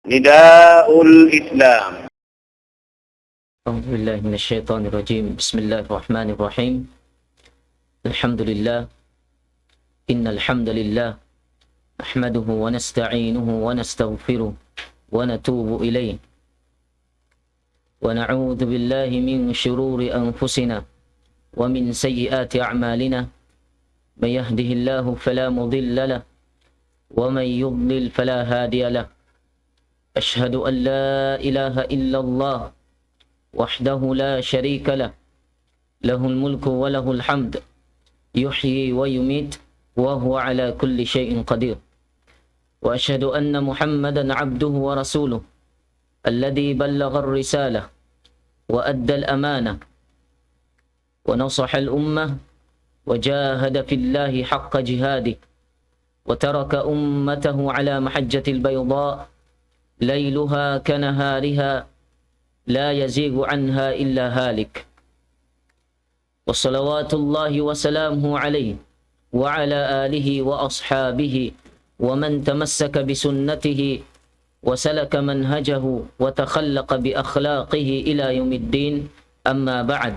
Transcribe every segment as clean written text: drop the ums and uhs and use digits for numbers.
نداء الإسلام. أعوذ بالله من الشيطان الرجيم. بسم الله الرحمن الرحيم. الحمد لله. إن الحمد لله نحمده ونستعينه ونستغفره ونتوب إليه ونعوذ بالله من شرور أنفسنا ومن سيئات أعمالنا. من يهده الله فلا مضل له ومن يضلل فلا هادي له. أشهد أن لا إله إلا الله وحده لا شريك له، له الملك وله الحمد، يحيي ويميت وهو على كل شيء قدير. وأشهد أن محمدا عبده ورسوله الذي بلغ الرسالة وأدى الأمانة ونصح الأمة وجاهد في الله حق جهاده وترك أمته على محجة البيضاء ليلها كنهارها لا يزيغ عنها إلا هالك. وصلوات الله وسلامه عليه وعلى آله وأصحابه ومن تمسك بسنته وسلك منهجه وتخلق بأخلاقه إلى يوم الدين. أما بعد،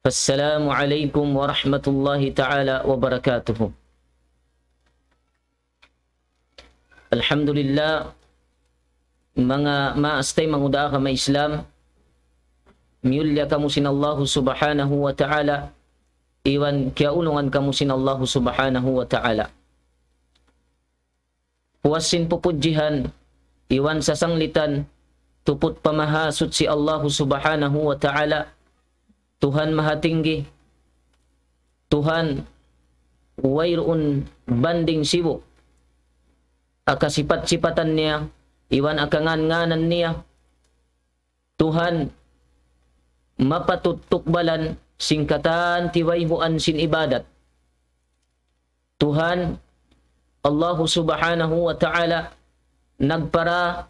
فالسلام عليكم ورحمة الله تعالى وبركاته. Alhamdulillah, mga maastay manguda ka may Islam, miyulya kamu sin Allah subhanahu wa ta'ala, iwan kya ulungan kamu sin Allah subhanahu wa ta'ala. Puwasin pupudjihan, iwan sa sanglitan, tuput pamahasut si Allah subhanahu wa ta'ala. Tuhan maha tinggi, Tuhan wairun banding sibu, akasipat-sipatan niya, iwan akangan-nganan niya. Tuhan mapatutukbalan singkatan tiwayhuan sin ibadat. Tuhan Allah subhanahu wa ta'ala nagpara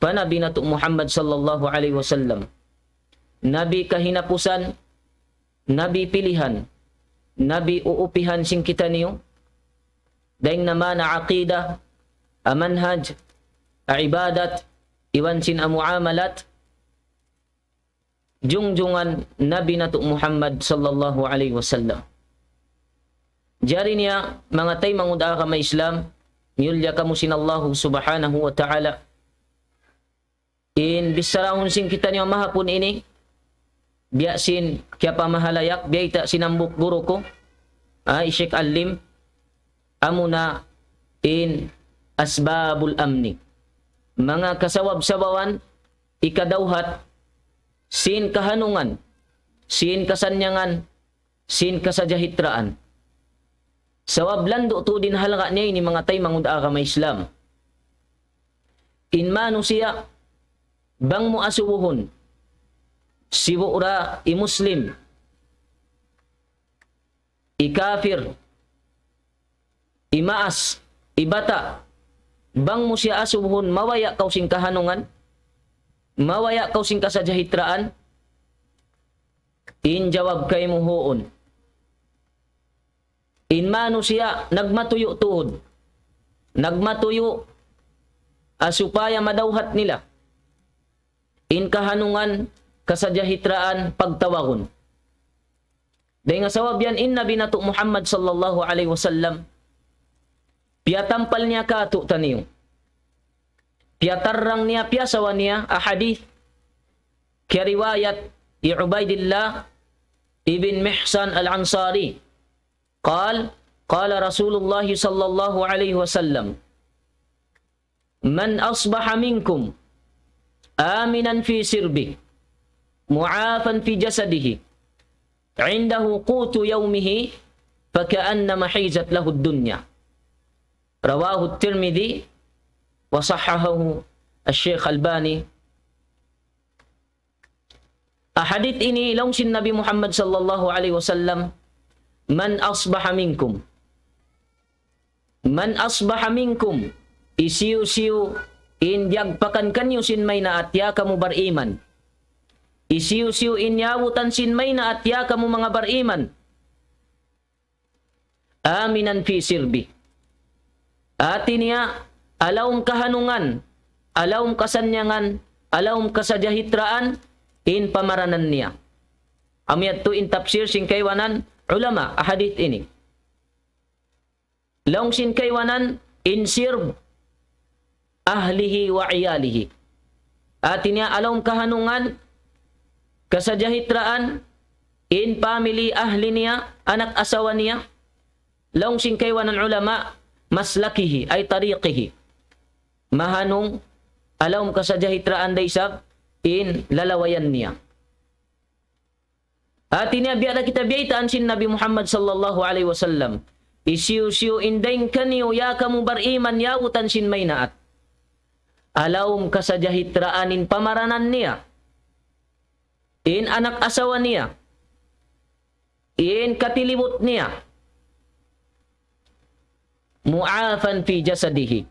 panabi nato Muhammad sallallahu alaihi wasallam. Nabi kahinapusan, nabi pilihan, nabi uupihan sing kita niyo. Daing naman na aqida, amanhaj, ibadat, iwan sin amuamalat, jungjungan nabi nato Muhammad sallallahu alaihi wasallam. Jari niya mga tay manguda ka may Islam, niyulya kamu sin Allah subhanahu wa ta'ala. In bisarahon sin kita niyo mahapon ini, biya sin kya pamahalayak, biya ita sinambuk guru ko, Sheikh Alim, amuna in asbabul amni. Mga kasawab-sabawan, ikadawhat, sin kahanungan, sin kasanyangan, sin kasajahitraan. Sawab lando to din halaga niya ni mga tay manguda ka may Islam. Inmano siya, bang mo asuwuhon, siwura i-Muslim, i-kafir, imaas, ibata, bang mo siya asubuhon, mawaya kaw sing kahanungan, mawaya kaw sing kasajahitraan, injawab kay mo hoon. Inmano siya, nagmatuyo tuhod, nagmatuyo, asupaya madawhat nila, in kahanungan, kasajahitraan, pagtawagon. Dahil nga sawab yan, in nabi nato Muhammad sallallahu alaihi wasallam, piyatampal niya kato taniyo. Piyatarrang niya, piyasawa niya, ahadith, kaya riwayat, Ubaidillah ibn Mihsan al-Ansari, qala Rasulullah sallallahu alaihi wasallam, man asbaha minkum aminan fi sirbi, mu'afan fi jasadihi, indahu qutu yawmihi, faka'annama hizat lahu dunya. Rawahu Tirmidhi wa sahahahu Syekh Albani. Ahadith ini laungsin Nabi Muhammad sallallahu alaihi wasallam, man asbaha minkum, man asbaha minkum, isiu-siu indyagpakan kanyo sin may na atya kamu bariman, isiu-siu inyawutan sin may na atya kamu mga bariman, aminan fi sirbi, ati niya alawng kahanungan alaum kasanyangan, alaum kasajahitraan, in pamaranan niya. Amiyat to in tafsir sin kaywanan ulama ahadith ini. Laung sin kaywanan in sirb ahlihi wa iyalihi. Artinya alaum kahanungan, kasajahitraan, in family ahli niya, anak asawa niya. Laung sin kaywanan ulama maslakihi ay tariqihi. Mahanong alaum kasajahitraan daysab in lalawayan niya. Artinya biarlah kita biaitaan sin Nabi Muhammad sallallahu alaihi wasallam. Isiu-siu indain kaniyo ya kamu beriman yautan sin maynaat. Alaum kasajahitraanin pamaranan niya. In anak asawa niya. In katilibut niya. Mu'afan fi jasadihi.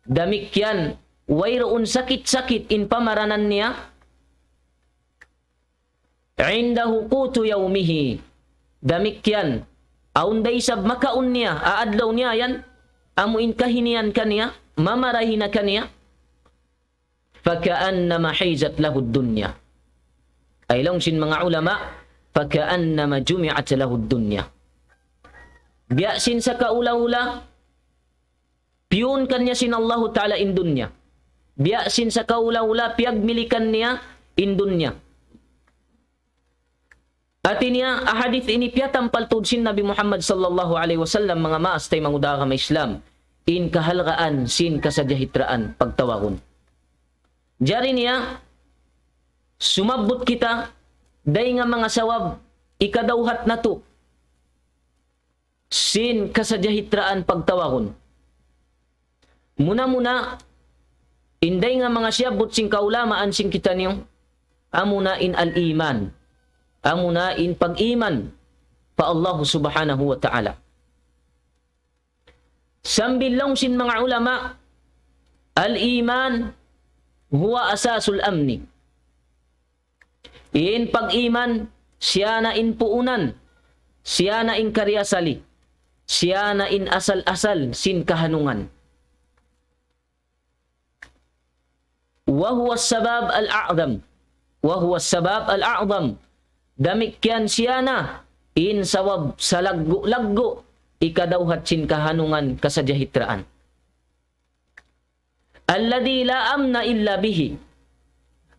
Damikian wayroon sakit-sakit in pamaranan niya. Indahu qutu yaumihi. Damikian aunday sab makaun niya, aadlaw niya yan, amuin kahinian kaniya, mamarahina kaniya, fakaannama hizat lahu dunya. Ay lang sin mga ulama, fakaannama jumi'at lahu dunya. Biyasin sa kaula-ula, piyun kanya sin Allah Ta'ala in dunya. Biyasin sa kaula-ula, piyagmilikan niya in dunya. Atinya ahadith ini piatam paltud sin Nabi Muhammad sallallahu alaihi wasallam mga maas tay mangudaga may Islam in kahalgaan sin kasajahitraan pagtawahon. Jari niya sumabot kita day nga mga sawab ikadawhat na to sin kasajahitraan pagtawahon. Muna inday nga mga siyabot sin kaulamaan sin kita niyo amuna in al-iman. Amuna in pag-iman pa Allah subhanahu wa ta'ala. Sambil lang sin mga ulama, al-iman huwa asasul amni. In pag-iman, siya na in puunan, siya na in karyasali, siya na in asal-asal sin kahanungan. Wa huwa sabab al-a'zam. Wa huwa sabab al-a'zam. Damikyan siya na in sawab sa laggo ikadawhat sin kahanungan kasajahitraan. Alladhi la amna illa bihi.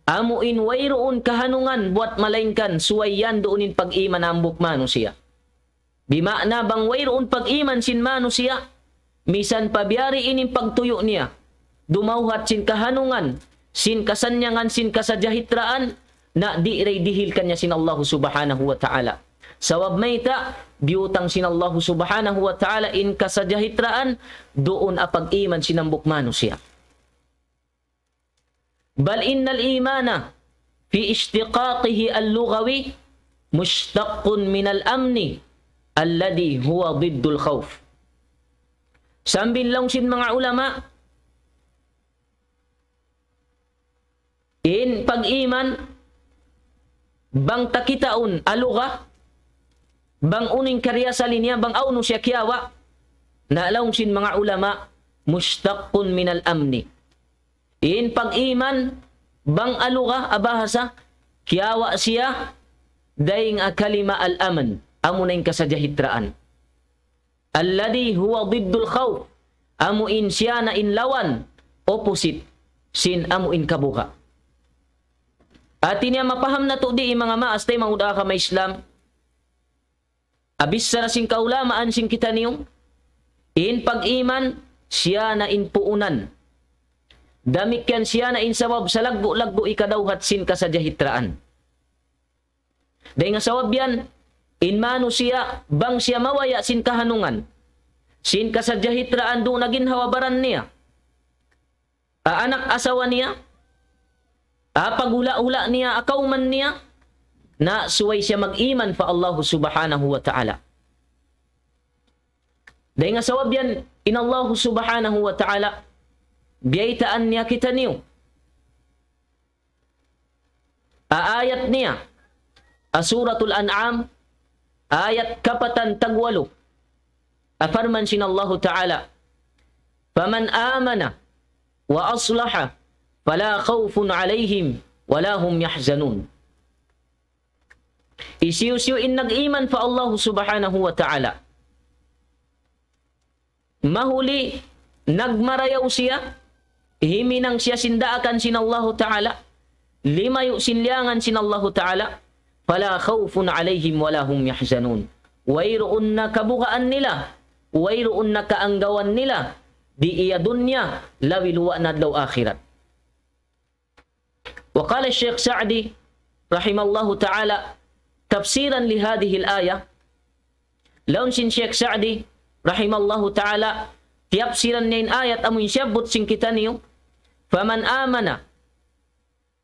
Amuin wayroon kahanungan buat malaingkan suwayan doonin pag-iman ambok manusia. Bimakna bang wayroon pag-iman sin manusia, misan pabiyari ining pagtuyo niya, dumawhat sin kahanungan, sin kasanyangan, sin kasajahitraan, na di ray dihil kanya sin Allah subhanahu wa ta'ala. Sawab mayta, biutang sin Allah subhanahu wa ta'ala in kasajahitraan, doon apag-iman sinambok manusia. Bal innal imana fi ishtiqaqihi al-lughawi mushtaqqun min al-amni alladhi huwa diddul khawf. Sambil lang sin mga ulama, in pag-iman bang takitaun aluga, bang uning karya sa linya, bang auno siya kiyawa, na alawang sin mga ulama, mushtaqqun minal amni. In pag-iman, bang aluga, abahasa, kiyawa siya, daying akalima al-aman, amo na yung kasajahitraan. Alladhi huwa diddul khawf, amo in siya na inlawan, opposite, sin amo in kabuka. At niya mapaham na to di mga maas tay manguda ka may Islam. Abis sa sing kaulamaan sing kita niyong in pag-iman siya na in puunan. Damikyan siya na in sawab sa lagbo-lagbo ikadawhat sin kasajahitraan. Dahil nga sawab yan, in mano siya bang siya mawaya sin kahanungan. Sin kasajahitraan doon naging hawabaran niya. Anak asawa niya, pagula-ula niya, akauman niya, na suway siya mag-iman pa Allah subhanahu wa ta'ala. Dahil nga sawab yan, in Allah subhanahu wa ta'ala, biyaitaan niya kita niyo. Ayat niya, Suratul An'am, ayat kapatan tagwalo, afarman sin Allah ta'ala, faman amana wa aslaha fala khawfun alaihim wala hum yahzanun. Isiyo in nag-iman fa Allah subhanahu wa ta'ala. Mahuli, nagmarayaw siya, himinang siya sindaakan sin Allah ta'ala, limayo sinliangan sin Allah ta'ala, fala khawfun alaihim wala hum yahzanun. Wayroon na kabukaan nila, wayroon na kaanggawan nila, di iya dunya, lawiluwa na daw akhirat. Wa qala Syekh Sa'di, rahimallahu ta'ala, tafsiran li hadhihi al-ayah, laun sin Syekh Sa'di, rahimallahu ta'ala, tafsiran niya ayat amun syabut sin kita niyo, faman amana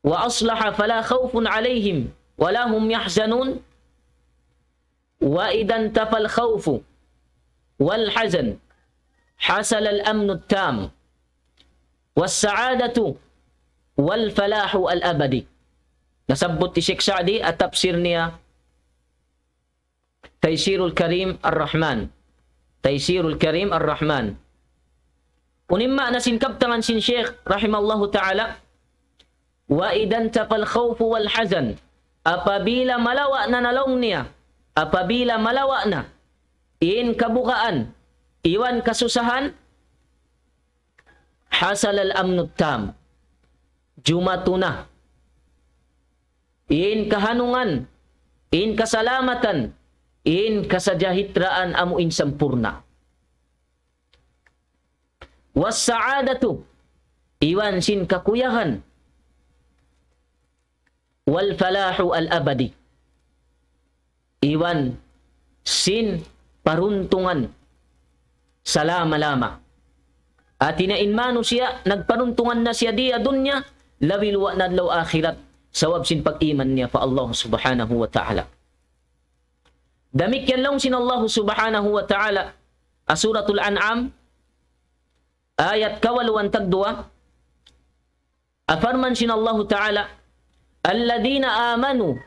wa aslaha fala khawfun alaihim wala hum yahzanun wa idan tafal khawfu wal hazan hasal al-amnu at-tam was sa'adatu wal falahu al-abadi. Nasabot ti Syekh Sa'di at tafsir niya Taysirul Karim Ar-Rahman. Taysirul Karim Ar-Rahman. Unimma na sinkabtangan sin Syekh rahimallahu ta'ala, wa idan tafal khawfu wal hazan, apabila malawa na nalong niya, apabila malawa na in kabukaan, iwan kasusahan, hasal al-amnu tam, jumatuna, in kahanungan, in kasalamatan, in kasajahitraan amu in sampurna. Was sa'adatu, iwan sin kakuyahan, wal falahu al-abadi, iwan sin paruntungan salama-lama. At inainmano siya, nagparuntungan na siya diya dunya, lawilwa na law akhirat, sawab sin pag-iman niya pa Allah subhanahu wa ta'ala. Damik yan lang sin Allah subhanahu wa ta'ala, Suratul An'am, ayat kawaluan tagdua, afarman sin Allah ta'ala, alladhina amanu,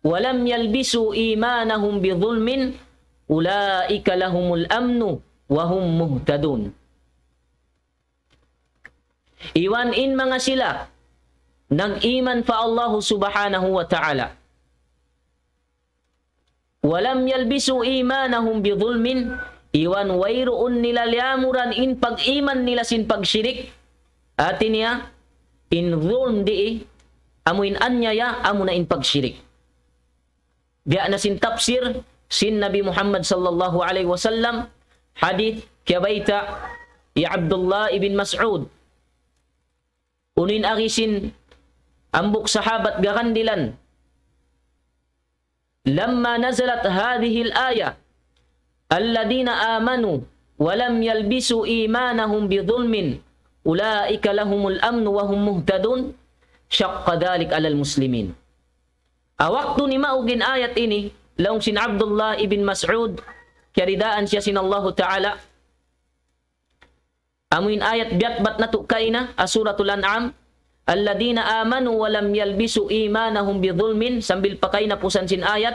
walam yalbisu imanahum bidhulmin, ulaika lahumul amnu, wahum muhtadun. Iwan in mga sila, nag-iman fa Allah subhanahu wa ta'ala, walam yalbisu imanahum bidhulmin, iwan wayroon nila liamuran in pag-iman nila sin pagsyirik, atin niya, in dhulm di, amuin anyaya, amu na in pagsyirik. Biya na sin tafsir, sin Nabi Muhammad sallallahu alaihi wasallam, hadith kiyabaita, ya Abdullah ibn Mas'ud, unin agisin, ambuk sahabat gakandilan, lamma nazalat hadhihi al-ayah alladhina amanu wa lam yalbisu imanahum bidhulmin ulaika lahumul amnu wa hum muhtadun, syaqqa dhalik 'alal muslimin. Awaktu ni maugin ayat ini laung sin Abdullah ibn Mas'ud, kiridaan siya sin Allah ta'ala, amuin ayat biat bat na tukaina Suratul An'am, alladhina amanu wa lam yalbisu imanahum bidhulmin, sambil pakay na pusan sin ayat,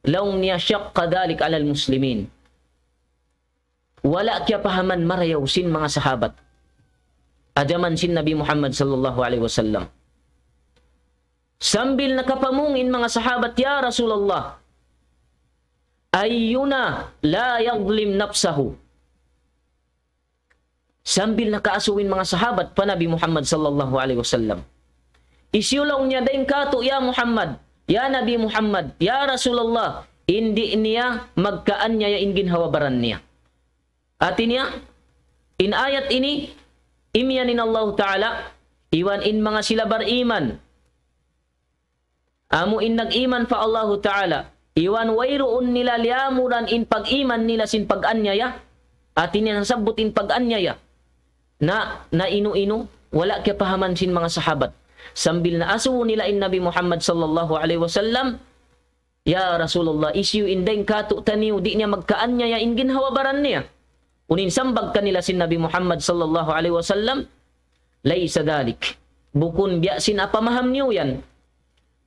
laung niya syaqqa dhalik 'alal muslimin. Wala kya pahaman marayaw sin mga sahabat, ajaman sin Nabi Muhammad sallallahu alaihi wasallam. Sambil nakapamungin mga sahabat, ya Rasulullah, ayyuna la yadhlim nafsahu. Sambil nakaasuwin mga sahabat pa Nabi Muhammad sallallahu alaihi wasallam, isyulaw niya daing kato, ya Muhammad, ya Nabi Muhammad, ya Rasulullah, hindi niya magkaan niya in ginhawabaran niya. Atin niya, in ayat ini, imyanin Allah ta'ala, iwan in mga sila bariman, amu in nag-iman fa Allah ta'ala, iwan wayroon nila liamuran in pag-iman nila sin pag-anyaya, atin niya nasabutin pag-anyaya, na inu-inu, wala kaya pahaman sin mga sahabat. Sambil na asu nila in Nabi Muhammad sallallahu alaihi wasallam, ya Rasulullah, isyu indeng kato taniw, di niya magkaanyaya in ginhawabaran niya. Unin sambag kanila sin Nabi Muhammad sallallahu alaihi wasallam, laysa dalik, bukun biya sin apamaham niyo yan,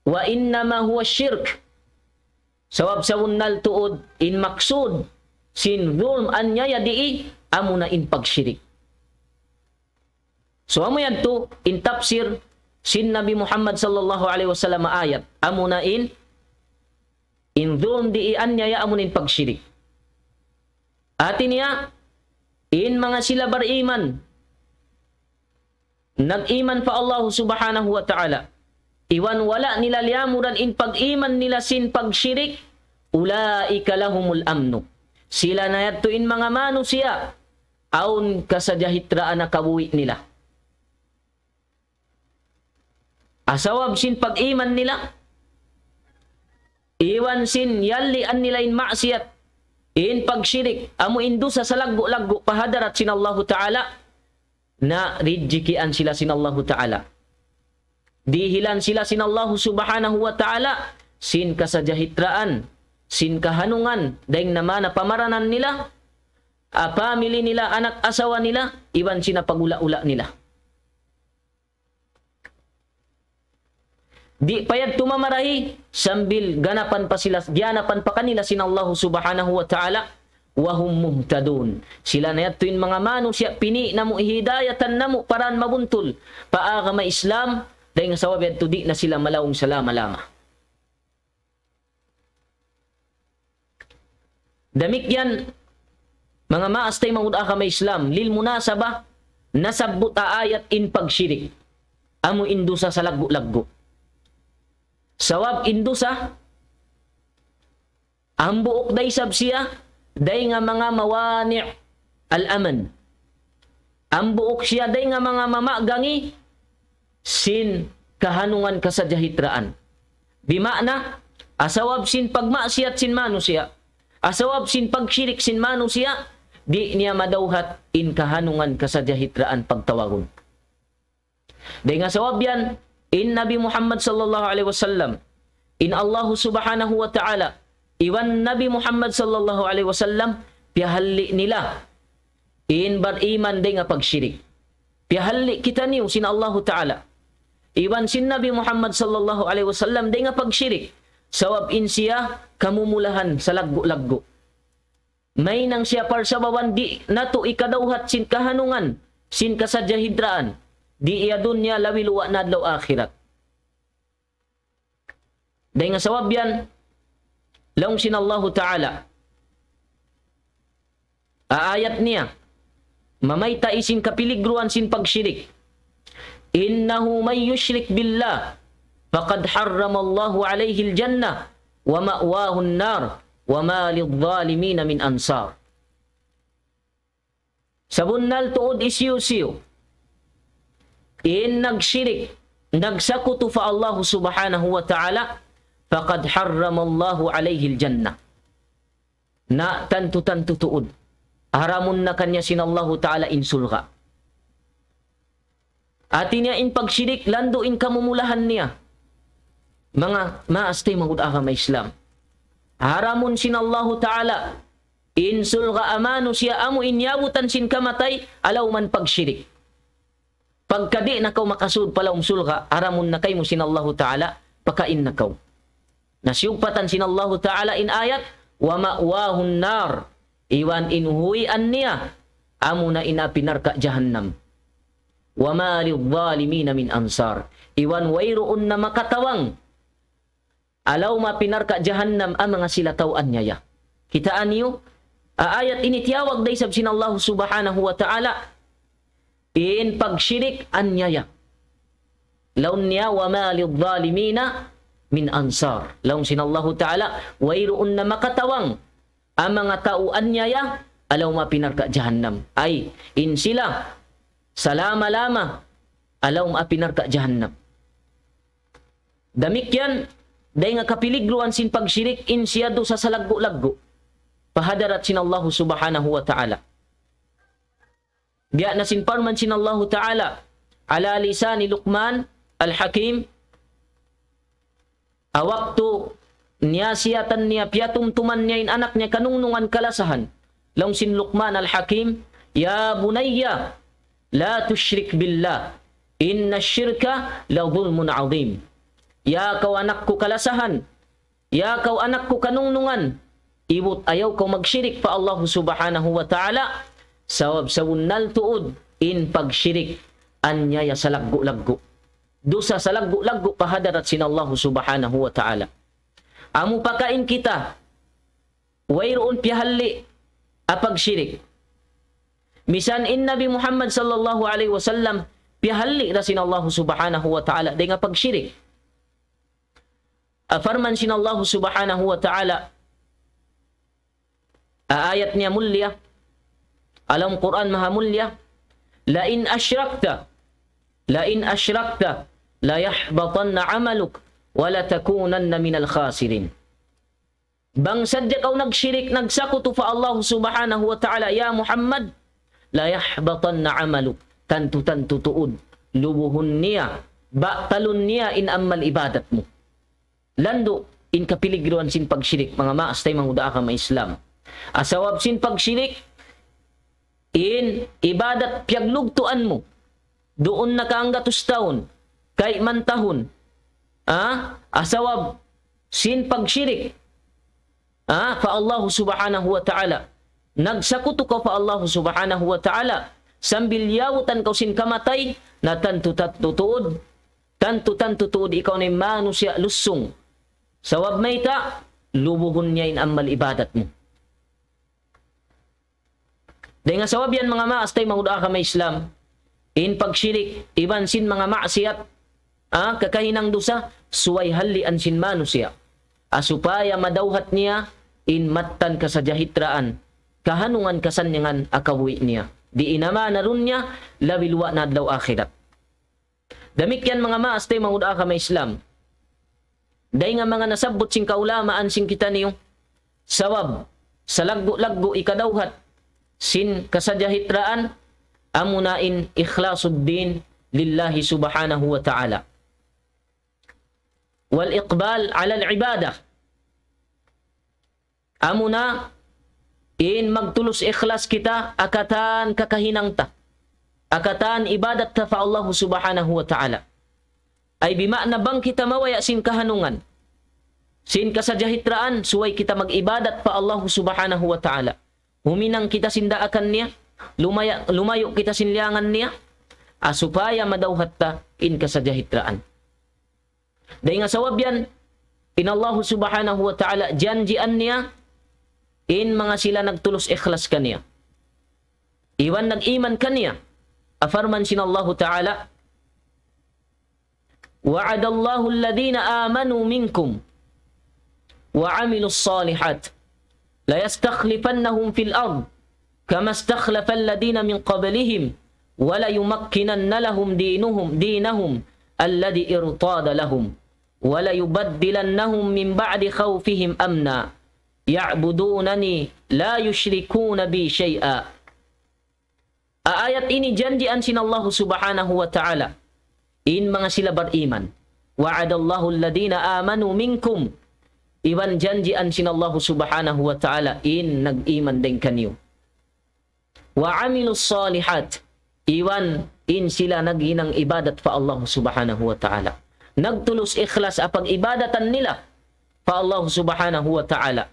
wa innama huwa syirk, sawab sawun nal tuod in maksud sin dhulm anyaya di, amu na in pagsyirik. So amo yan to in tafsir sin Nabi Muhammad sallallahu alaihi wasallam ayat amuna in dhulm di anya ya amunin pagsyirik. Atin niya in mga sila beriman nag-iman pa Allah subhanahu wa ta'ala. Iwan wala nila liamuran in pag-iman nila sin pagsyirik, ulaika lahumul amnu. Sila na yato in mga manusia, aun kasajahitraan na kabuwi nila. Asawab sin pag-iman nila, iwan sin yallian nila in maksiyat, in pagsyirik, amo indusa sa laggo-laggo, pahadarat sin Allah ta'ala, na rijikian sila sin Allah Ta'ala. Dihilan sila sin Allah Subhanahu wa Ta'ala sin kasajahitraan, sin kahanungan, daing naman na pamaranan nila, pamili nila, anak asawa nila, iwan sina pagula-ula nila. Di payat tumamarahi, sambil ganapan pa kanila sin Allah Subhanahu wa Ta'ala, wahum muhtadun. Sila na yatuin mga manusia, pini na mo ihidayatan na mo, paraan mabuntul, paaga ma Islam, dahil nga sawab yato di na sila malawong salama-lama. Damik yan, mga maastay manguda ma Islam, lil munasabah, nasabot ayat in pagsyirik. Amo indusa sa laggo-laggo. Sawab indusa, ang buok day sabsiya, day nga mga mawani' al-aman. Ang buok siya day nga mga mamagangi sin kahanungan kasajahitraan. Bimakna, asawab sin pagmaksiyat sin manusia, asawab sin pagsyirik sin manusia, di niya madawhat in kahanungan kasajahitraan pagtawagon. Day nga sawab yan, in Nabi Muhammad sallallahu alaihi wasallam, in Allah subhanahu wa ta'ala, iwan Nabi Muhammad sallallahu alaihi wasallam, piyahalli nila in bariman day nga pagsyirik. Piyahalli kita niyo sin Allah Ta'ala. Iwan sin Nabi Muhammad sallallahu alaihi wasallam day nga pagsyirik. Sawab in siya kamumulahan sa laggo-laggo. May nang siya parsabawan di nato ikadawhat sin kahanungan, sin kasadyahidraan. Di iya dunya lawiluwa na adlaw akhirat. Day nga sawab yan, laong sin Allah Ta'ala, aayat niya, mamayta isin kapiligruan sin pagsyirik. Innahu may yushrik billah, faqad harramallahu alayhi al-jannah, wa ma'wahu an-nar, wa ma lidh-dhalimin min ansar. Sabunnal tuod isyusiyo, in nagsyirik, nagsakutu fa Allah subhanahu wa ta'ala, faqad harramallahu alayhi al-jannah. Na tantu-tantu tuod. Haramun na kanya sin Allah Ta'ala insulga. At niya in pagsyirik, lando in kamumulahan niya. Mga maastay magudaka may Islam. Haramun sin Allah Ta'ala insulga amano siya amo inyabutan sin kamatay, alaw man pagsyirik. Pagkadi na kaw makasud pala sulga, haramun na kay mo sin Allah Ta'ala, pakain na kaw. Nasyugpatan sin Allah Ta'ala in ayat, wa ma'wahun nar, iwan inuhuian niya, amo na inapinarka jahannam. Wa ma lidh-dhalimin min ansar, iwan wayroon na makatawang, alaw mapinarka jahannam ang mga silatawan niya. Kitaan niyo, ayat ini tiyawag day sab sin Allah subhanahu wa ta'ala, in pagsyirik anyaya. Laun niya, wa ma lidh-dhalimin min ansar. Laong sin Allah Ta'ala, wayroon na makatawang ang mga tauan niya, alaw mapinarka jahannam. Ay, in sila, salama-lama, alaw mapinarka jahannam. Damik yan, day nga kapiligruan sin pagsyirik, in siya do sa salaggo-laggo. Pahadarat sin Allah subhanahu wa ta'ala. Biya na sin parman sin Allah Ta'ala, ala lisani Luqman al-Hakim, awaktu niya siyatan niya piyatumtuman niya in anak niya kanungnungan kalasahan. Laong sin Luqman al-Hakim, ya bunayya, la tushrik billah, inna syirka la dhulmun azim. Ya kau anak ko kalasahan, ya kau anak ko kanungnungan, ibut ayaw kau magsyirik pa Allah subhanahu wa ta'ala, sawab sawunnal tuod in pagsyirik. anyaya sa laggo-laggo. Dusa sa laggo-laggo pahadarat sin Allah subhanahu wa ta'ala. Amo pakain kita, wayroon pihalli apag syirik. Misan in Nabi Muhammad sallallahu alaihi wasallam pihalli ra sin Allah subhanahu wa ta'ala dengan pag syirik. Afarman sin Allah subhanahu wa ta'ala ayat niya mulia, alam Quran maha mulia, la in asyrakta la yahbatanna amaluk wa la takunanna minal khasirin. Bang sadya kau nagsyirik, nagsakuto fa Allah subhanahu wa ta'ala, ya Muhammad, la yahbatanna amaluk, tantu tuud, lubuhun niya, ba'talun niya in ammal ibadat mo. Lando, in kapiligruan sin pagsyirik, mga maastay manguda ka ma Islam. Asawab sin pagsyirik, in ibadat piaglugtuan mo, doon nakaanggatus taon, kay mantahon, asawab sin pagsyirik, fa Allah subhanahu wa ta'ala, nagsakuto ka fa Allah subhanahu wa ta'ala, sambil yawutan kau sin kamatay, na tantu tuod, ikaw na manusia lusong, sawab mayta, lubuhon niya in amal ibadat mo. Dahil nga sawab yan mga maastay manguda ka may Islam, in pagsyirik, iban sin mga maasiyat, kakahinang dusa, suway halian sin manusia, asupaya madawhat niya, in mattan ka sa jahitraan, kahanungan kasanyangan akawi niya, di inama na ron niya, labilwa na adlaw akhirat. Damik yan mga maastay manguda ka may Islam, dahil nga mga nasabot sing kaulamaan sing kita niyo, sawab, sa laggo-laggo ikadawhat, sin kasajahitraan, amunain ikhlasuddin lillahi subhanahu wa ta'ala. Wal iqbal ala al-ibadah. Amuna in magtulus ikhlas kita, akatan kakahinang ta, akatan ibadat ta fa Allah subhanahu wa ta'ala. Ay bimakna bang kita mawaya sin kahanungan, sin kasajahitraan, suway kita mag-ibadat pa Allah subhanahu wa ta'ala. Huminang kita sindaakan niya, lumayo kita sinliangan niya, asupaya madawhat ta in kasajahitraan. Dahil nga sawab yan, in Allah subhanahu wa ta'ala, janjian niya, in mga sila nagtulos ikhlas kaniya. Iwan nag-iman kaniya, afarman sin Allah ta'ala, wa'adallahu alladhina amanu minkum wa 'amilus salihat la yastakhlifannahum fil ard kama istakhlafa alladhina min qablihim wa la yumakkinanna lahum dinahum alladhi irtada lahum wa la yubaddilannahum min ba'di khawfihim amna ya'budunani la yushrikuna bi syai'a. Ayat ini janjian sin Allah subhanahu wa ta'ala in mga sila beriman. Wa'adallahu alladhina amanu minkum, iwan janjian sin Allah subhanahu wa ta'ala in nag-iman din kanyo. Wa 'amilus salihat, iwan in sila naghinang ibadat fa Allah subhanahu wa ta'ala. Nagtulos ikhlas apag ibadatan nila fa Allah subhanahu wa ta'ala.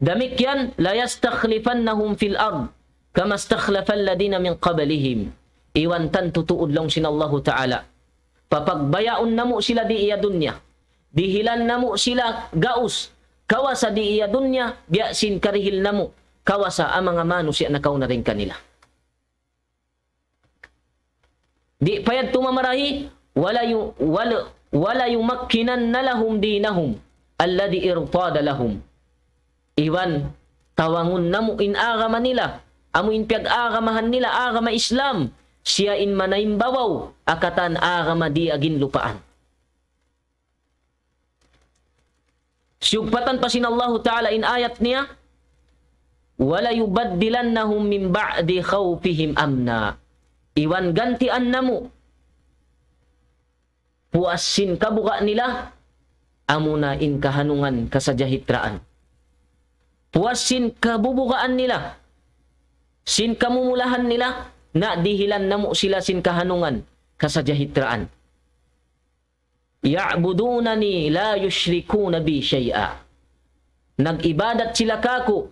Damikyan la yastakhlifannahum fil ard kama istakhlafa alladhina min qablihim. Iwan tan tutuod lang sin Allah ta'ala. Papagbayaon namo sila di iya dunya, dihilan namo sila gaus, kawasa di iya dunya, biyasin karihil namo, kawasa ang mga manusia na kauna rin kanila. Di payad tumamarahi, wala yumakkinan na lahum dinahum, alladhi irtada lahum. Iwan, tawangun namo in agama nila, amuin piag-agamahan nila, agama Islam, siya in manayimbawaw, akatan agama di agin lupaan. Siyugpatan pa sin Allah ta'ala in ayat niya, wala yubaddilannahum min ba'di khawfihim amna. Iwan gantian namo, puasin kabuka nila, amuna in kahanungan kasajahitraan. Puasin kabubukaan nila, sin kamumulahan nila, na dihilan namo sila sin kahanungan kasajahitraan. Ya'budunani la yushrikuna bi syai'a. Nag-ibadat sila kako,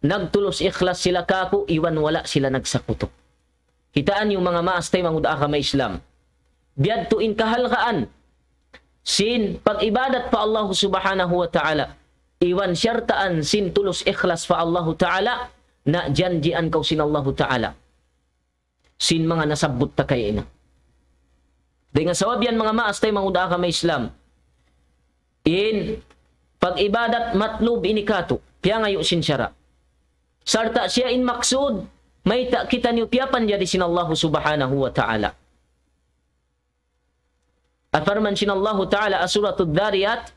nagtulos ikhlas sila kako, iwan wala sila nagsakuto. Hitaan yung mga maastay manguda ka may Islam. Biyad tuin kahalkaan. Sin pag-ibadat pa Allah subhanahu wa ta'ala. Iwan syartaan sin tulus ikhlas fa Allah ta'ala. Na janjian kau sin Allah ta'ala. Sin mga nasabot ta kay ina. Dahil nga sawabyan mga maastay manguda ka may Islam. In pag-ibadat matlub inikato. Kaya ngayon sin syara. Sarta siya in maksud. May ta kita niyo piyapan jadi sin Allah subhanahu wa ta'ala. At farman sin Allah ta'ala asuratul Dhariyat.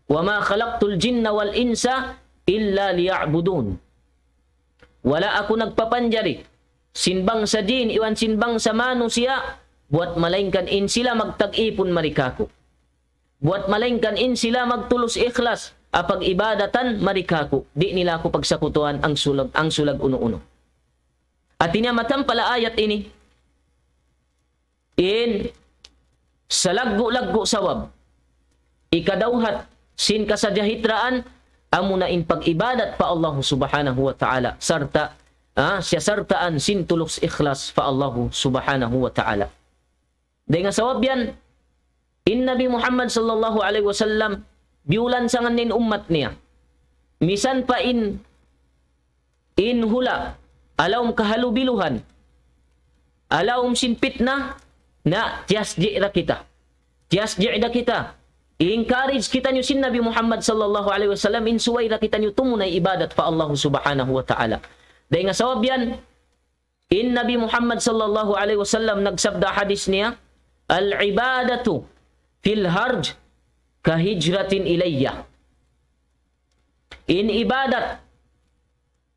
Wa ma khalaqtul jinna wal insa illa liya'budun. Wala ako nagpapanjari. Sinbang sa jin, iwan sinbang sa manusia. Buat malaingkan in sila magtag-ipon marikako. Buat malaingkan in sila magtulus ikhlas. Apag ibadatan marikako. Di nila ako pagsakutuan ang sulag uno-uno. At inyamatan pala ayat ini. In sa laggo-laggo sawab. Ikadawhat sin kasajahitraan. Amo na in pag-ibadat pa Allah subhanahu wa ta'ala. Sarta. Siya sartaan sin tulus ikhlas pa Allah subhanahu wa ta'ala. Dahil nga sawab yan. In Nabi Muhammad sallallahu alaihi wasallam. Biulan sangan nin umat niya. Misan pa in hula. Alawm kahalubiluhan. Alawm sinpit na tiyasji'ra kita. Tiyasji'ra kita. I-encourage kita nyo sin Nabi Muhammad sallallahu alaihi wasallam. Insuwayra kita nyo tumunay ibadat pa Allah subhanahu wa ta'ala. Dahil nga sawab yan. In Nabi Muhammad sallallahu alaihi wasallam nagsabda hadis niya. Al-ibadatu fil harj kahijratin ilayya. In ibadat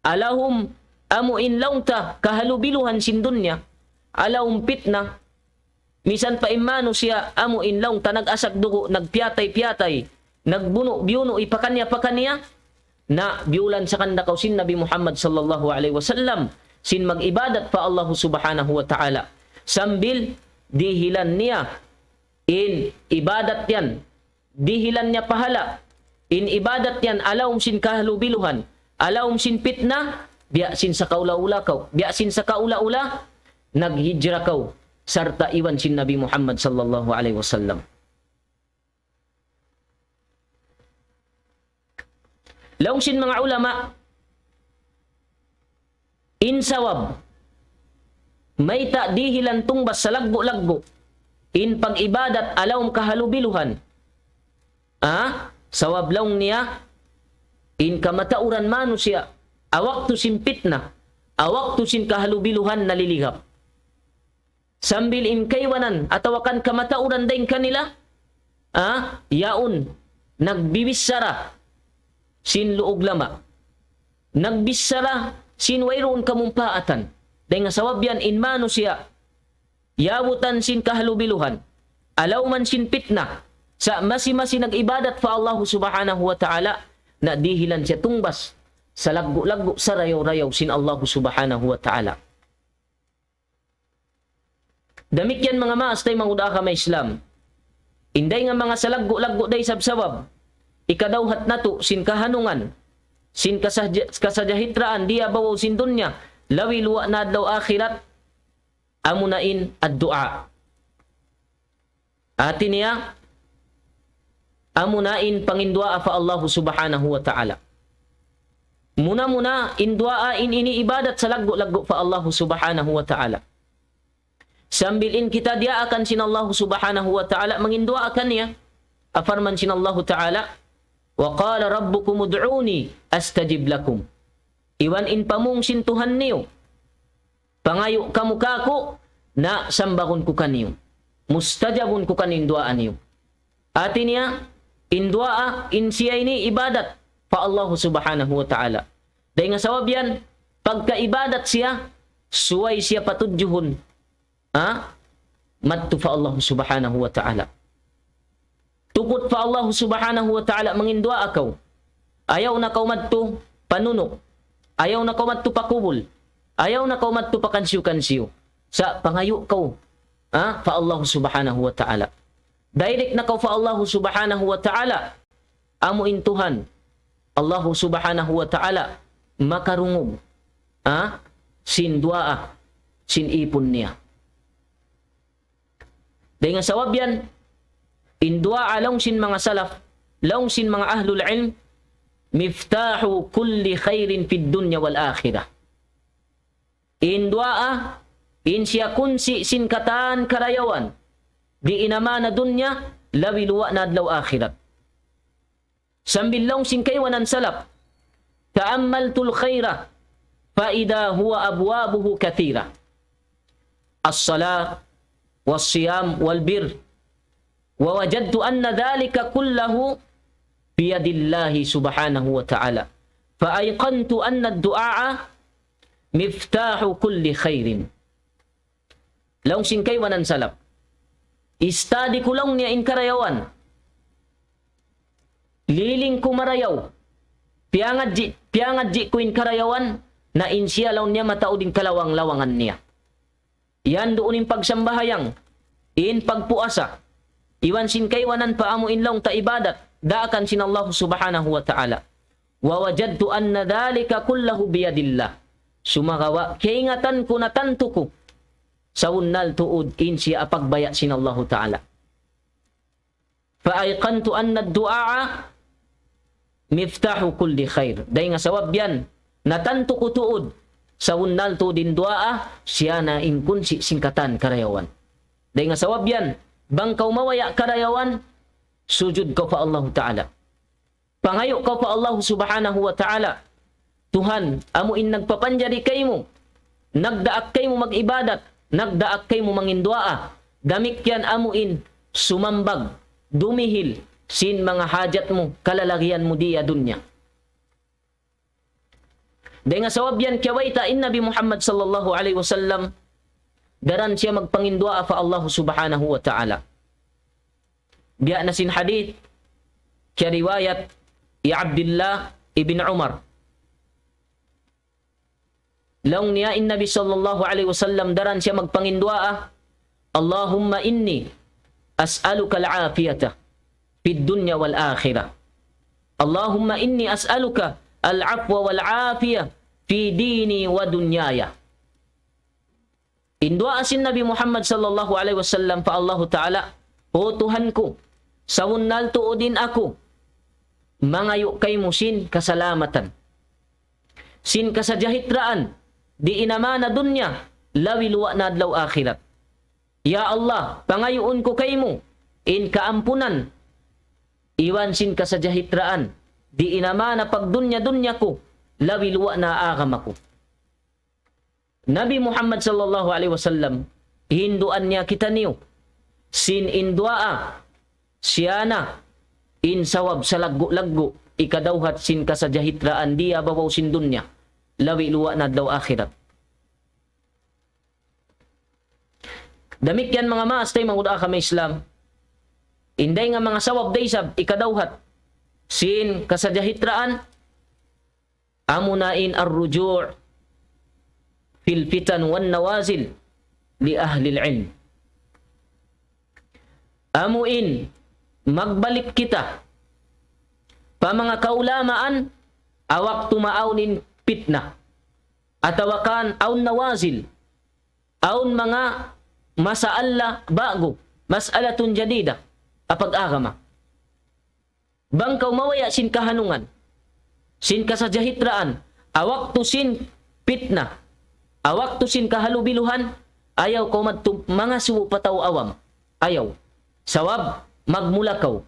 alahum amu in launta kahalubiluhan sin dunya alahum pitna misan pa imano siya amu in launta nag-asak dugo nagpiyatay-piyatay nagbuno-biuno ipakanya-pakanya na biulan sa kanda sin Nabi Muhammad sallallahu alaihi wasallam sin mag-ibadat pa Allah subhanahu wa ta'ala sambil dihilan niya in ibadat yan dihilan niya pahala. In ibadat yan, alawm sin kahalubiluhan. Alawm sin pitna, biyasin sa kaula-ula kaw. Biyasin sa kaula-ula, naghijra kaw. Sarta iwan sin Nabi Muhammad sallallahu alaihi wasallam. Lawm sin mga ulama, in sawab, may ta dihilan tungbas sa lagbo-lagbo. In pag-ibadat, alawm kahalubiluhan. Sawab lang niya in kamatauran manusia awak tu sin pitna awak tu sin kahalubiluhan nalilihap sambil in kaywanan atawakan kamatauran dain kanila yaun nagbibisara sin luog lama nagbisara sin wayroon kamumpaatan dahil nga sawab yan in manusia yawutan sin kahalubiluhan alaw man sin pitna sa masi-masi nag-ibadat fa Allah subhanahu wa ta'ala na dihilan siya tungbas sa laggo-laggo sa rayaw-rayaw sin Allah subhanahu wa ta'ala. Damik yan mga maastay manguda ka may Islam. Inday nga mga sa laggo-laggo day sabsabab. Ikadawhat nato sin kahanungan. Sin kasajahitraan diya bawaw sin dunya. Lawi luwa na adlaw akhirat. Amunain ad-du'a. Atin niya amunain pangindua fa Allah subhanahu wa ta'ala. Muna-muna indua in ini ibadat sa laggo-laggo fa Allah subhanahu wa ta'ala. Sambilin kita dia akan sin Allah subhanahu wa ta'ala mangindua akan niya. Afarman sin Allah ta'ala wa qala rabbukum ud'uni astajib lakum. Iwan in pamung sin Tuhan niyo. Pangayo kamukako na sambakon ko kaniyo. Mustajabun ko kanin duaan niyo. Atin niya indua in siya ini ibadat pa Allah subhanahu wa ta'ala. Dahil nga sawab yan, pagka-ibadat siya, suway siya patudjuhun. Madto pa Allah subhanahu wa ta'ala. Tukot pa Allah subhanahu wa ta'ala mangindua akaw. Ayaw na kaw madto panunok. Ayaw na kaw madto pakubol. Ayaw na kaw madto pakansiyo-kansiyo. Sa pangayo kaw. Pa Allah subhanahu wa ta'ala. Direct na kaw fa Allah subhanahu wa ta'ala. Amo intuhan. Allah subhanahu wa ta'ala makarungog. Sin duaa. sinipon niya. Dahil nga sawab yan, indua along sin mga salaf, long sin mga ahlul ilm, miftahu kulli khairin fid dunya wal akhirah. Indua in siya kunsi sin kataan karayawan, di inama na dunya, lawi luwa na adlaw akhirat. Sambil long sin kaywanan salaf, ta'ammaltul khaira, fa'ida huwa abwabuhu kathira. As-salat, was-siyam, wal-bir. Wa wajadtu anna dhalika kullahu biyadillahi subhanahu wa ta'ala. Fa'ayqantu anna ad-du'a miftahu kulli khairin. Laung singkaywanan salap. Istadi ko lang niya in karayawan. Liling ko marayaw. Piangat ji ko in karayawan na insya laun niya matauding kalawang-lawangan niya. Yan doon yung pagsambahayang, in pagpuasa, iwan sin kaywanan paamo in long ta ibadat, daakan sin Allah subhanahu wa ta'ala. Wa wajadtu anna dhalika kullahu biyadillah. Sumagawa, kaingatan ko na tanto ko, sa unnal tuod in siya apagbaya sin Allah ta'ala. Fa'ayqantu anna ad-du'a miftahu kulli khair. Dahil nga sawab yan, natanto ko tuod, sa unnal to din duaa, siya na inkunsi singkatan karayawan. Dahil nga sawab yan, bangkaw mawaya karayawan, sujud ka pa Allah Ta'ala. Pangayo ka pa Allah subhanahu wa ta'ala. Tuhan, amuin nagpapanjari kay mo, nagdaak kay mo mag-ibadat, nagdaak kay mo mangindua, damik yan amuin, sumambag, dumihil, sin mga hajat mo, kalalagyan mo diya dunya. Dahil nga sawab yan, kiyawaita in Nabi Muhammad sallallahu alaihi wasallam, daran siya magpangindua fa Allah subhanahu wa ta'ala. Biya na sin hadith, kaya riwayat, ya Abdullah ibn Umar. Laung niya in Nabi sallallahu alaihi wasallam, daran siya magpangindua, Allahumma inni as'aluka al-afiyata fid dunya wal akhirah. Allahumma inni as'aluka al-afwa wal-afiyah fi dini wa dunyaya. Indua asin Nabi Muhammad sallallahu alaihi wasallam pa Allah Ta'ala, o Tuhan ko, sa unnal tuodin ako, mangayo kay mo sin kasalamatan, sin kasajahitraan, di inama na dunya, lawi luwa na adlaw akhirat. Ya Allah, pangayoon ko kay mo, in kaampunan, iwan sin kasajahitraan, di inama na pagdunya-dunya ko, lawi luwa na agam ako. Nabi Muhammad sallallahu alaihi wasallam, hinduan niya kita niyo, sin indua, siya na, in sawab sa laggo-laggo, ikadawhat sin kasajahitraan, diya bawaw sin dunya, lawi luwa na daw akhirat. Damik yan mga maas tayo manguda ka may Islam, inday nga mga sawab daysab, ikadawhat, sin kasajahitraan, amunain ar-ruju' fil fitan wan nawazil li ahli al-ilm. Amuin magbalik kita pa mga kaulamaan awak tumaunin fitnah atawakan aun nawazil aun mga masaala bago mas'alatun jadida apag agama. Bangkaw mawaya sin kahanungan, sin kasajahitraan, awak tu sin fitna, awak tu sin kahalubiluhan, ayaw ko madto mga suwo pataw awam, ayaw. Sawab, magmulakaw.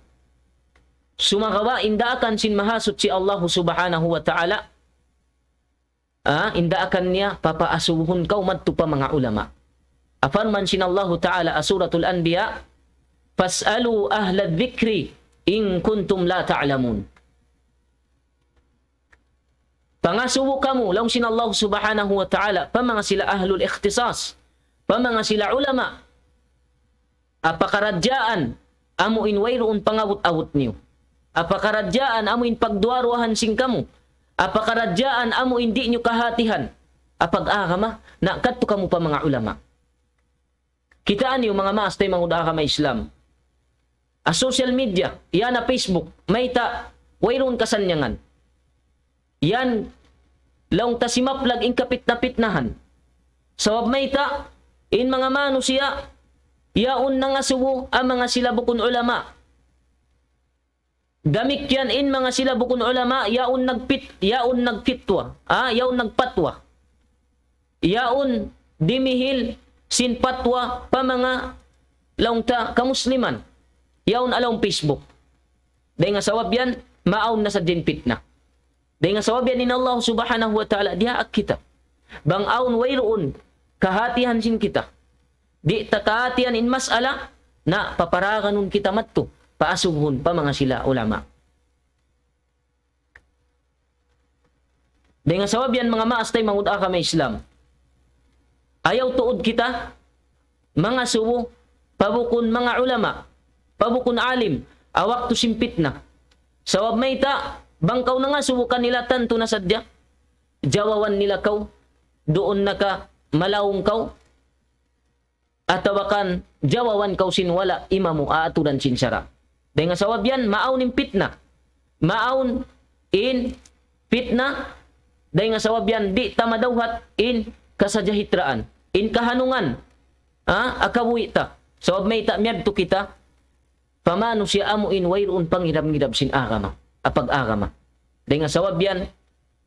Sumagawa, indaakan sin mahasot si Allah subhanahu wa ta'ala, indaakan niya, papaasuhun kaw madto pa mga ulama. Afarman sin Allah ta'ala asuratul anbiya, fas'alu ahla dhikri, in kuntum la ta'lamun. Pangasubo kamu, laung sin Allah subhanahu wa ta'ala, pamanga sila ahlul ikhtisas, pamanga sila ulama, apakaradyaan, amuin wayroon pangawut-awut niyo. Apakaradyaan, amuin pagduarwahan sing kamu. Apakaradyaan, amuin di niyo kahatihan. Apag-agama, nakadto kamu pa mga ulama. Kitaan niyo mga maas tayo mga udaka may Islam. A social media, yan na Facebook, may ta, wayroon kasanyangan. Yan, laung tasimaplag in kapit-napitnahan. Sawab mayta, in mga manusia, yaon na nga suwo ang mga sila bukun ulama. Gamik yan in mga sila bukun ulama, yaon nagpitwa, yaon nagpatwa. Yaon dimihil sin patwa pa mga launta kamusliman. Yaon along Facebook. Dahil nga sawab yan, maaon na sa din fitna. Dahil nga sawab yan in Allah subhanahu wa ta'ala, diha ak kita. Bang aon wayroon, kahatihan sin kita. Di takahatihan in mas'ala, na paparaganun kita matto, paasughon pa mga sila ulama. Dahil nga sawab yan mga maastay manguda ka may Islam. Ayaw tuod kita, mga suwo, pabukon mga ulama, pabukon alim, awak to simpit na. Sawab mayta, bangkaw na nga subukan nila tanto na sadya. Jawawan nila kaw, doon na ka malawong kaw. Atawakan, jawawan kaw sinwala, imamu aatudan sinsara. Dahil nga sawab yan, maaon in fitna. Maaon in fitna. Dahil nga sawab yan, di tamadawhat in kasajahitraan, in kahanungan. Akabuhi ta. Sawab may ta, miyad to kita, pamano siya amo in wayroon pangidab-ngidab sin agama, apag-agama. Dahil nga sawab yan,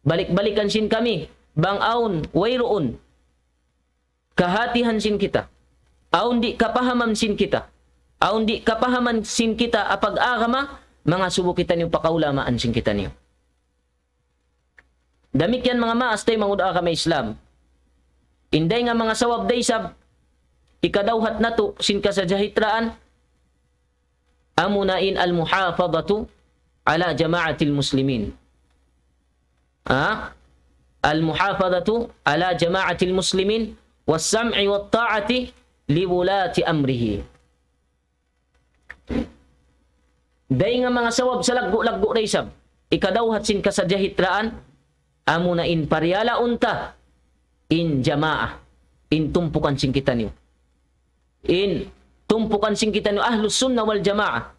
balik-balikan sin kami, bang aon, wayroon, kahatihan sin kita, aon di kapahaman sin kita, aon di kapahaman sin kita apag-agama, mga subo kita niyo pakaulamaan sin kita niyo. Damik yan mga maastay manguda ka may Islam. Inday nga mga sawab day sab, ikadawhat na to sin ka sa jahitraan, amunain al-muhafadatu ala jama'atil muslimin. Al-muhafadatu ala jama'atil muslimin was-sam'i wat-ta'ati liwulati amrihi. Day nga mga sawab sa laggo-laggo day sab, ikadawhat sin ka sa jahitraan, amunain paryala unta in jama'ah, in tumpukan sin kita niyo. In tumpukan sin kita niyo ahlus sunnah wal jama'ah.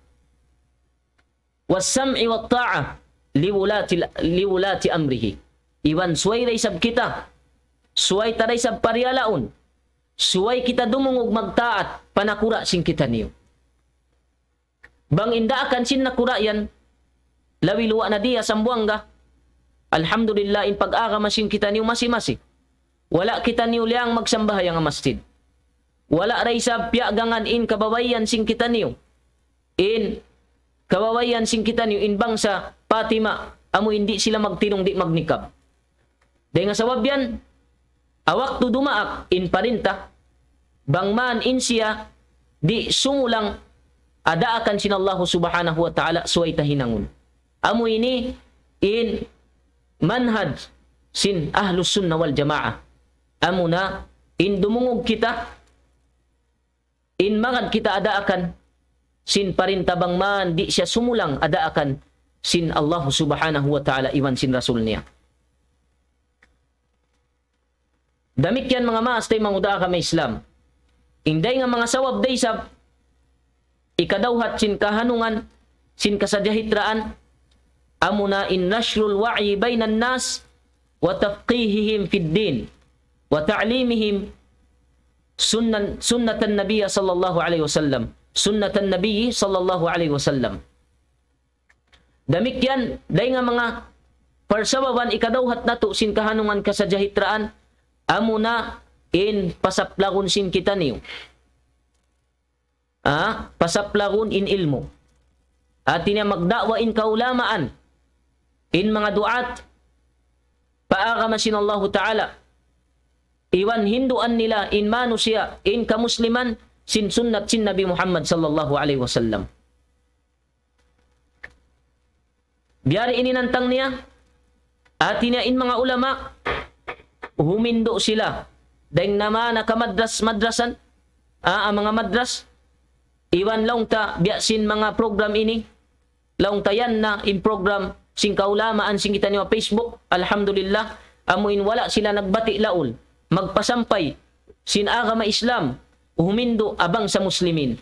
Was-sam'i wat-ta'ah liwulati amrihi. Iwan suway ray sab kita. Suway taray sab paryalaon. Suway kita dumungog magtaat panakura sin kita niyo. Bang indaakan sin nakura yan, lawi luwa na diya sambuanga. Alhamdulillah in pag-agama sin kita niyo masi-masi. Wala kita niyo liang magsambahay ang masjid. Wala ray sa piagangan in kababayan sin kita niyo. In kababayan sin kita niyo in bangsa Fatima, amo hindi sila magtinong di magnikab. Dahil nga sawab yan, awak to dumaak in parinta, bangman in siya, di sumulang adaakan sin Allah subhanahu wa ta'ala suway tahinangun. Amo ini in manhaj sin ahlus sunnah wal jamaah. Amo na in dumungog kita, in mangad kita adaakan sin parintabang man di siya sumulang adaakan sin Allah subhanahu wa ta'ala iwan sin rasul niya. Damik yan mga maastay manguda ka may Islam. Inday nga mga sawab day sab, ikadawhat sin kahanungan, sin kasadyahitraan, amo na in nashrul wa'i bainan nas wa tafqihihim fid din wa ta'limihim sunnatan nabiyya sallallahu alaihi wasallam, sunnatan nabiyyi sallallahu alaihi wasallam. Damik yan, day nga mga parsababan ikadawhat nato sin kahanungan kasadyahitraan, amo na in pasaplagon sin kita niyo. Pasaplagon in ilmo. At niya magdakwa in kaulamaan, in mga duat, paagama sin Allah Ta'ala, iwan hinduan nila in manusia, in kamusliman, sin sunnat sin Nabi Muhammad sallallahu alaihi wasallam. Biyari ininantang niya, at niya in mga ulama, humindo sila, dahil naman nakamadras-madrasan, ang mga madras, iwan lang ta, biyasin mga program ini, lang tayan na in program, sing kaulamaan sing kita niyo Facebook, alhamdulillah, amuin wala sila nagbati laul, magpasampay, sin agama Islam, humindo abang sa muslimin.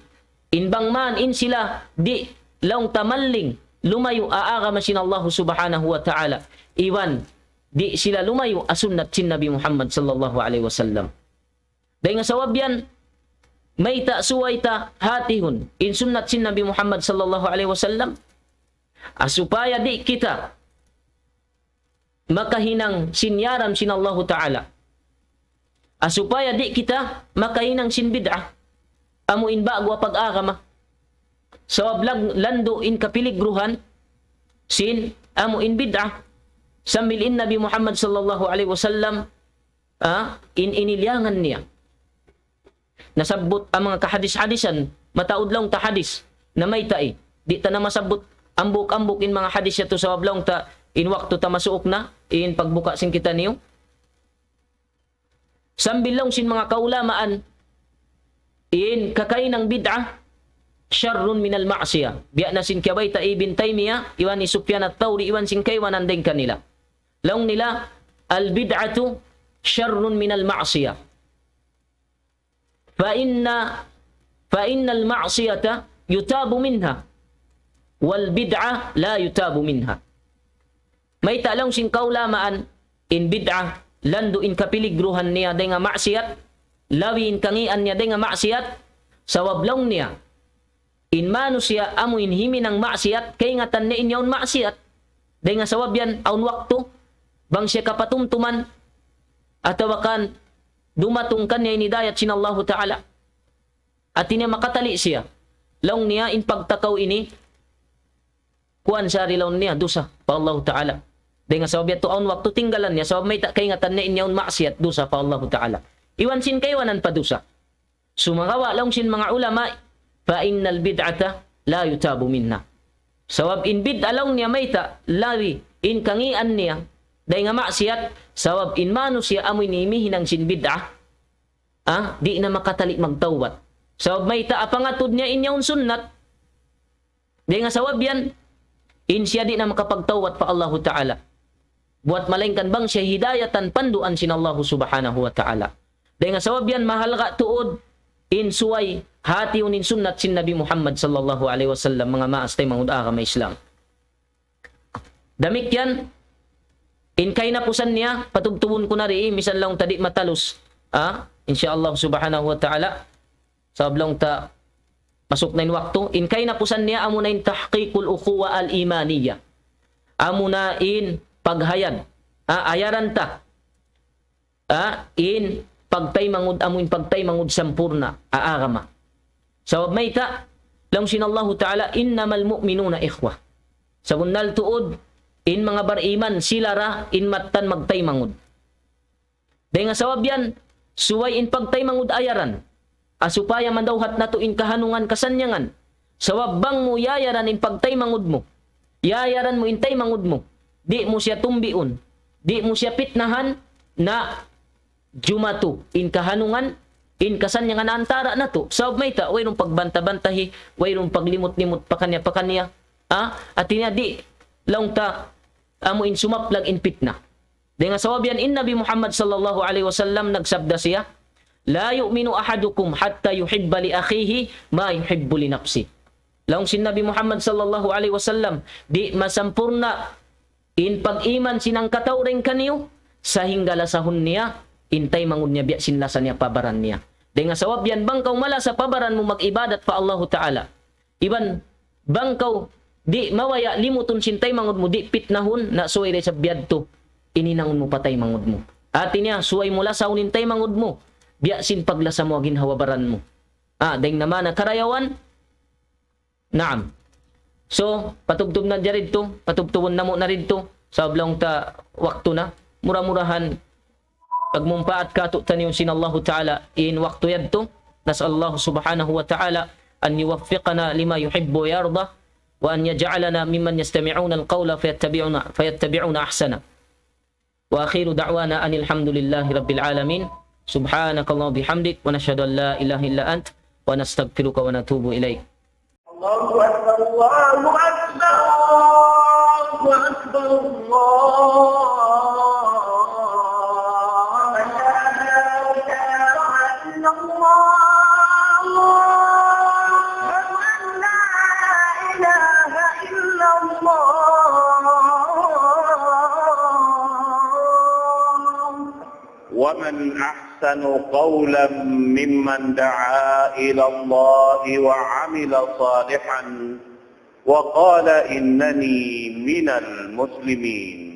Inbang man in sila, di lang tamalling, lumayo aagama sin Allah subhanahu wa ta'ala, iwan, di sila lumayo asunnat sin Nabi Muhammad sallallahu alaihi wasallam. Dahil nga sawab yan, may ta suway ta hatihon in sunnat sin Nabi Muhammad sallallahu alaihi wasallam supaya di kita makahinang sinyaram sin Allah Ta'ala. Supaya di kita makahinang sin bid'ah. Amuin bagwa pag-agama. Sawab lando in kapiligruhan sin amuin bid'ah. Sambilin Nabi Muhammad sallallahu alaihi wasallam inilyangan niya. Nasabot ang mga kahadis-hadisan, mataod lang ta hadis na may tae. Di ta na masabot ambok-ambok in mga hadis yato sawab lang ta in wakto ta masuok na in pagbuka sin kita niyo. Sambil lang sin mga kaulamaan in kakay ng bid'ah syarrun minal ma'siyah. Biya na sin kabay ta Ibn Taymiyah, iwan ni Sufyan at-Thawri, iwan sin kaywan andeng kanila. Laong nila al-bid'atu syarrun minal ma'siyah. فإن المعصية يتاب منها والبدعة لا يتاب منها. May talong sin kaulamaan in bid'ah lando in kapiligruhan niya day nga maksiyat, lawi in kangian niya day nga maksiyat, sawablong niya in manusya amo in himi ng maksiyat kay nga tan ni inyaon maksiyat day nga sawab yan aun wakto bang siya kapatumtuman atawakan dumatungkan niya inidayat sin Allah Ta'ala at niya makatali siya laong niya in pagtakaw ini kuan sari laon niya dusa pa Allah Ta'ala dahil nga sabab yato aun wakto tinggalan niya sabab may kay nga tanin niya un maksiyat dusa pa Allah Ta'ala iwan sin kaywanan pa dusa sumagawa laong sin mga ulama fa innal bid'ata la yutabu minna sabab in bid'a laong niya may lawi in kangian niya dahil nga maksiyat sawab in mano siya amoy nimihin ang sin bid'ah di na makatali magtawbat sawab may apangatod niya inyaon sunnat dahil nga sawab yan in siya di na makapagtawbat pa Allah Ta'ala buat malaingkan bang siya hidayatan panduan sin Allah subhanahu wa ta'ala dahil nga sawab yan mahal ka tuod in suway hati unin sunnat sin Nabi Muhammad sallallahu alaihi wasallam mga maastay mangud agama Islam damik yan in kay napusan niya, patugtubon ko na rin, misan lang tadi matalos. Insyaallah subhanahu wa ta'ala, sablang ta masuk na in wakto, in kay napusan niya, amo na in tahqiqul ukhuwa al-imaniyya. Amo na in paghayad. Ayaran ta. In pagtay mangud, amo in pagtay mangud sampurna, aagama. Sabab may ta, lang sinallahu ta'ala, innamal mu'minuna ikhwah. Sabunal tuod, in mga bariman sila ra in matan magtay mangud. Dahil nga sawab yan, suway in pagtay mangud ayaran. Asupaya man daw hat nato in kahanungan kasanyangan. Sawab bang mo yayaran in pagtay mangud mo. Yayaran mo in tay mangud mo. Di mo siya tumbiun. Di mo siya pitnahan na jumatu in kahanungan in kasanyangan antara nato. Sawab may ta, wayrong pagbanta-bantahi, wayrong paglimot-limot pa kanya. At niya di laong ta amo in sumaplag in pitna. Dahil nga sawab yan in Nabi Muhammad sallallahu alaihi wasallam nagsabda siya, la yu'minu ahadukum hatta yuhibba li akhihi ma yuhibbu li nafsi. Laong sin Nabi Muhammad sallallahu alaihi wasallam di masampurna in pag-iman sinang katawring kaniyo sa hinggalasahon niya intay mangud niya biya sinlasa niya pabaran niya. Dahil nga sawab yan bangkaw mala sa pabaran mo mag-ibadat pa Allah Ta'ala. Iban bangkaw di mawaya limutun sintay mangud mo di pitnahon na suway sa biyadto ininangon mo patay mangud mo at niya suway mula sa unintay mangud mo biya sin paglasa mo agin hawabaran mo dahil naman na karayawan naam so patugtub na dyan ito patugtubon na mo na rin ito sa oblong ta wakto na mura-murahan pagmumpaat kato taniyon sin Allah Ta'ala in wakto yadto nas Allah subhanahu wa ta'ala an yuwaffiqana lima yuhibbu yarda وأن يجعلنا ممن يستمعون القول فيتبعون أحسنه وآخر دعوانا أن الحمد لله رب العالمين سبحانك اللهم وبحمدك ونشهد أن لا إله إلا أنت ونستغفرك ونتوب إليك الله أكبر الله أكبر الله أكبر الله لا إله إلا الله ومن أحسن أحسن قولا ممن دعا إلى الله وعمل صالحا وقال إنني من المسلمين.